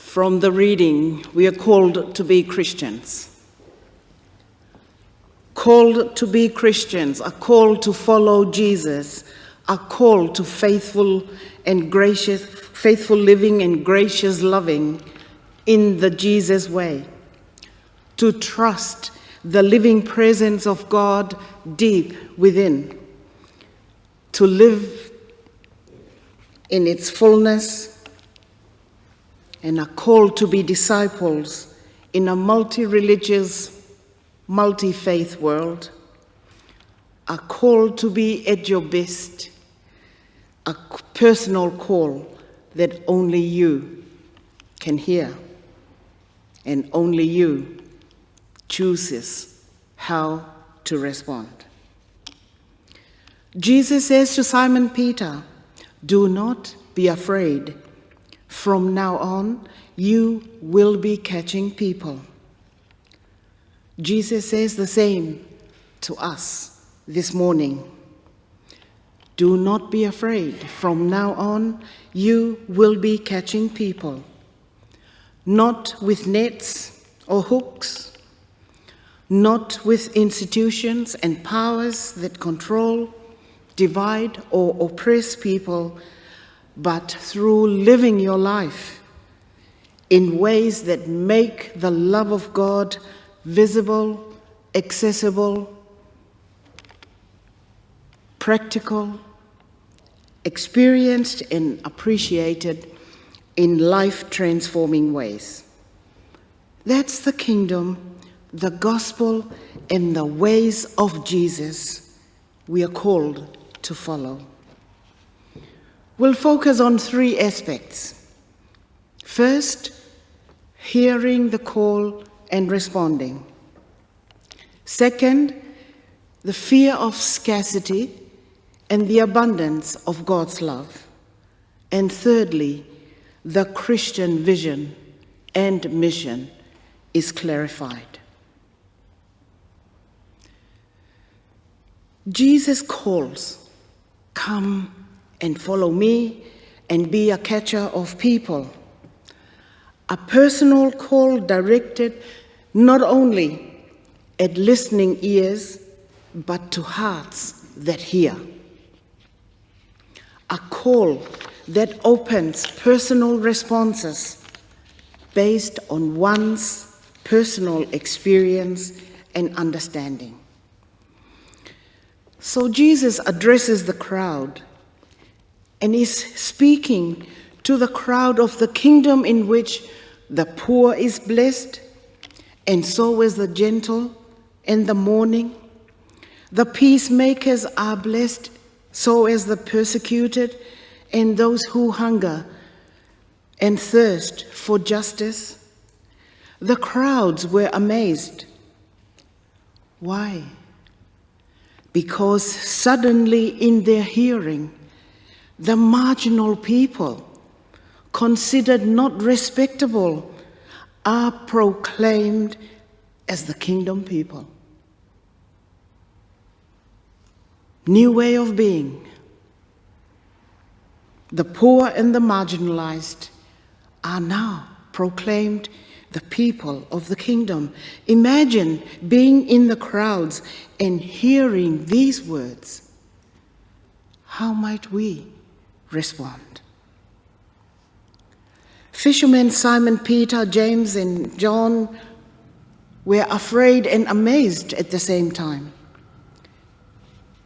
From the reading, we are called to be Christians. Called to be Christians, are called to follow Jesus, are called to faithful living and gracious loving in the Jesus way, to trust the living presence of God deep within, to live in its fullness, and are called to be disciples in a multi-religious, multi-faith world, are called to be at your best, a personal call that only you can hear, and only you chooses how to respond. Jesus says to Simon Peter, "Do not be afraid. From now on, you will be catching people." Jesus says the same to us this morning. Do not be afraid. From now on, you will be catching people. Not with nets or hooks, not with institutions and powers that control, divide, or oppress people, but through living your life in ways that make the love of God visible, accessible, practical, experienced, and appreciated in life-transforming ways. That's the kingdom, the gospel, and the ways of Jesus we are called to follow. We'll focus on three aspects. First, hearing the call and responding. Second, the fear of scarcity and the abundance of God's love. And thirdly, the Christian vision and mission is clarified. Jesus calls, "Come and follow me and be a catcher of people." A personal call directed not only at listening ears, but to hearts that hear. A call that opens personal responses based on one's personal experience and understanding. So Jesus addresses the crowd and is speaking to the crowd of the kingdom in which the poor is blessed, and so is the gentle and the mourning. The peacemakers are blessed, so is the persecuted and those who hunger and thirst for justice. The crowds were amazed. Why? Because suddenly in their hearing, the marginal people, considered not respectable, are proclaimed as the kingdom people. New way of being. The poor and the marginalized are now proclaimed the people of the kingdom. Imagine being in the crowds and hearing these words. How might we respond? Fishermen Simon Peter, James, and John were afraid and amazed at the same time.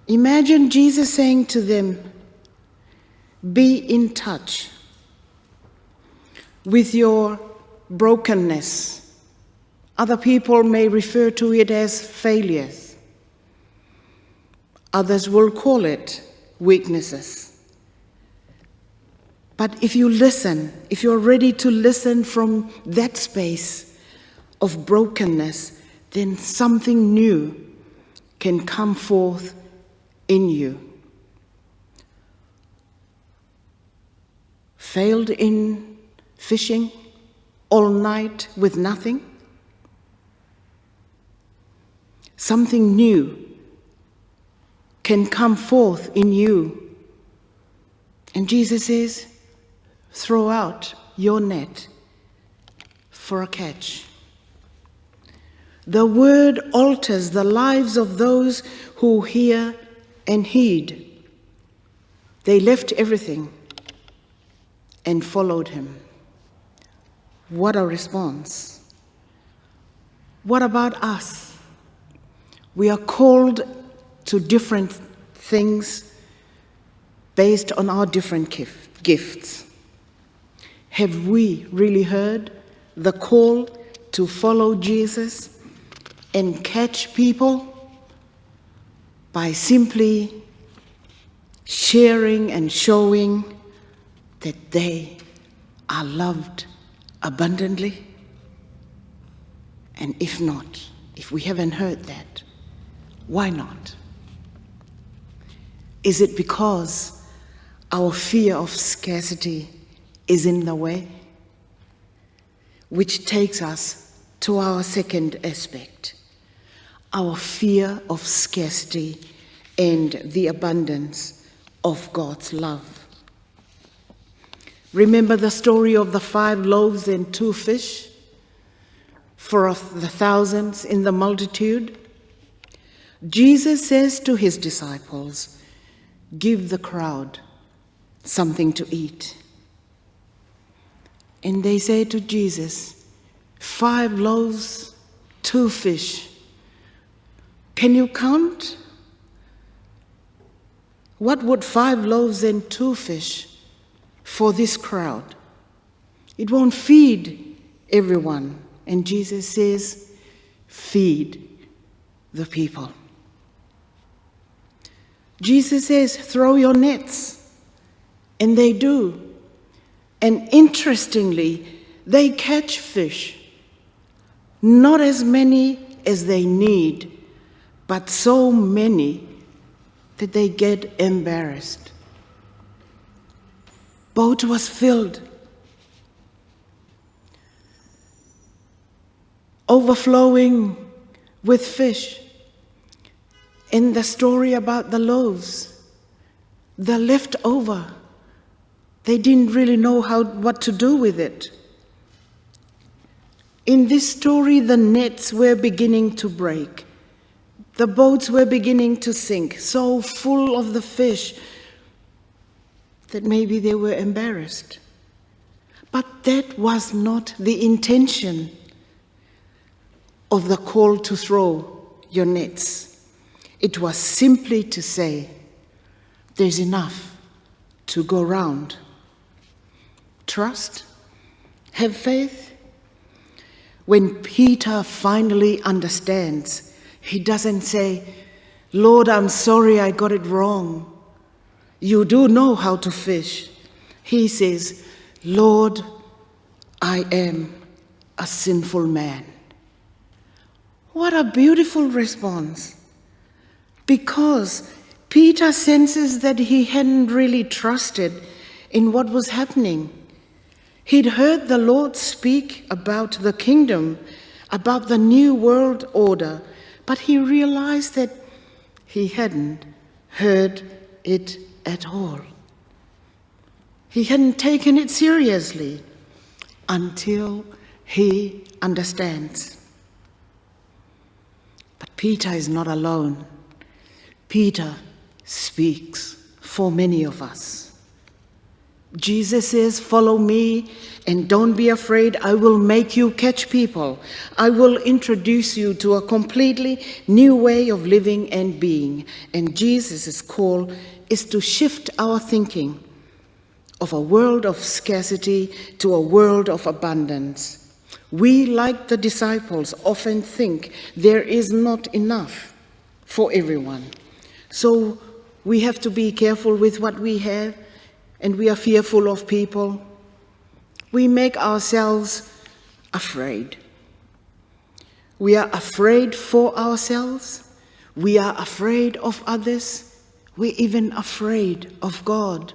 Imagine Jesus saying to them, "Be in touch with your brokenness." Other people may refer to it as failures. Others will call it weaknesses. But if you listen, if you're ready to listen from that space of brokenness, then something new can come forth in you. Failed in fishing all night with nothing? Something new can come forth in you. And Jesus says, throw out your net for a catch. The word alters the lives of those who hear and heed. They left everything and followed him. What a response. What about us? We are called to different things based on our different gifts. Have we really heard the call to follow Jesus and catch people by simply sharing and showing that they are loved abundantly? And if not, if we haven't heard that, why not? Is it because our fear of scarcity is in the way? Which takes us to our second aspect, our fear of scarcity and the abundance of God's love. Remember the story of the 5 loaves and 2 fish for the thousands in the multitude? Jesus says to his disciples, "Give the crowd something to eat." And they say to Jesus, 5 loaves, 2 fish. Can you count? What would 5 loaves and 2 fish for this crowd? It won't feed everyone. And Jesus says, feed the people. Jesus says, throw your nets. And they do. And interestingly, they catch fish. Not as many as they need, but so many that they get embarrassed. Boat was filled, overflowing with fish. In the story about the loaves, the leftover, they didn't really know what to do with it. In this story, the nets were beginning to break. The boats were beginning to sink, so full of the fish that maybe they were embarrassed. But that was not the intention of the call to throw your nets. It was simply to say, there's enough to go round. Trust, have faith. When Peter finally understands, he doesn't say, "Lord, I'm sorry I got it wrong. You do know how to fish." He says, "Lord, I am a sinful man." What a beautiful response. Because Peter senses that he hadn't really trusted in what was happening. He'd heard the Lord speak about the kingdom, about the new world order, but he realized that he hadn't heard it at all. He hadn't taken it seriously until he understands. But Peter is not alone. Peter speaks for many of us. Jesus says, "Follow me and don't be afraid. I will make you catch people. I will introduce you to a completely new way of living and being." And Jesus' call is to shift our thinking of a world of scarcity to a world of abundance. We, like the disciples, often think there is not enough for everyone. So we have to be careful with what we have, and we are fearful of people. We make ourselves afraid. We are afraid for ourselves. We are afraid of others. We're even afraid of God.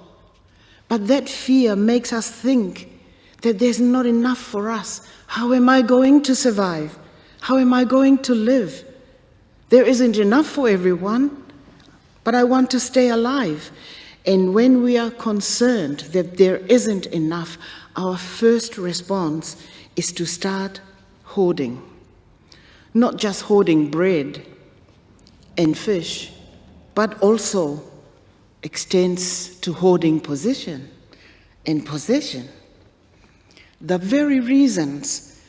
But that fear makes us think that there's not enough for us. How am I going to survive? How am I going to live? There isn't enough for everyone, but I want to stay alive. And when we are concerned that there isn't enough, our first response is to start hoarding. Not just hoarding bread and fish, but also extends to hoarding position and possession. The very reasons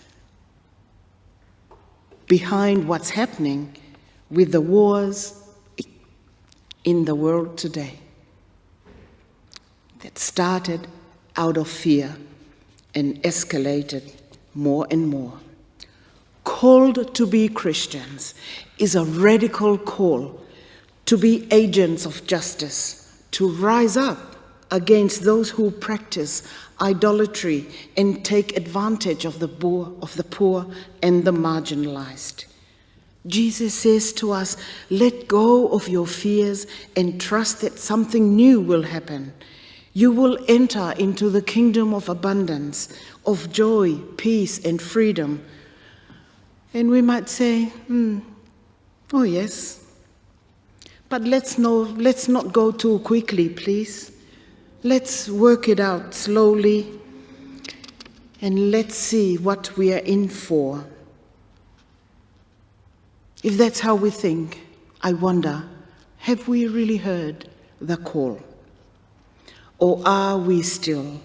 behind what's happening with the wars in the world today that started out of fear and escalated more and more. Called to be Christians is a radical call to be agents of justice, to rise up against those who practice idolatry and take advantage of the poor and the marginalized. Jesus says to us, let go of your fears and trust that something new will happen. You will enter into the kingdom of abundance, of joy, peace, and freedom. And we might say, oh yes, but let's not go too quickly, please. Let's work it out slowly, and let's see what we are in for. If that's how we think, I wonder, have we really heard the call? Or are we still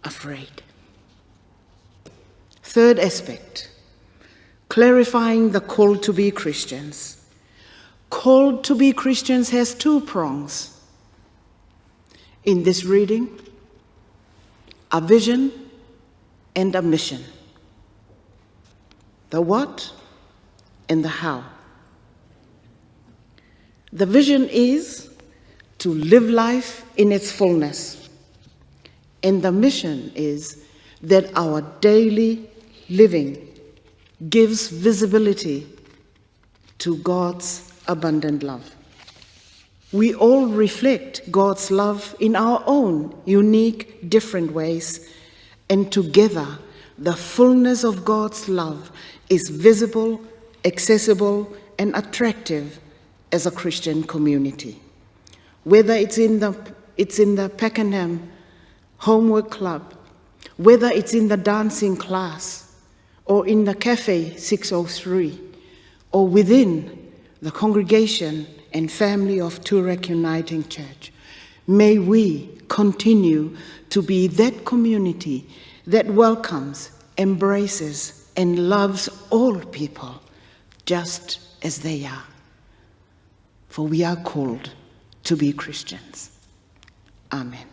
afraid? Third aspect, clarifying the call to be Christians. Called to be Christians has two prongs. In this reading, a vision and a mission. The what and the how. The vision is to live life in its fullness. And the mission is that our daily living gives visibility to God's abundant love. We all reflect God's love in our own unique, different ways, and together the fullness of God's love is visible, accessible, and attractive as a Christian community. Whether it's in the Pakenham Homework Club, whether it's in the dancing class, or in the Cafe 603, or within the congregation and family of Toorak Uniting Church, may we continue to be that community that welcomes, embraces, and loves all people just as they are. For we are called to be Christians. Amen.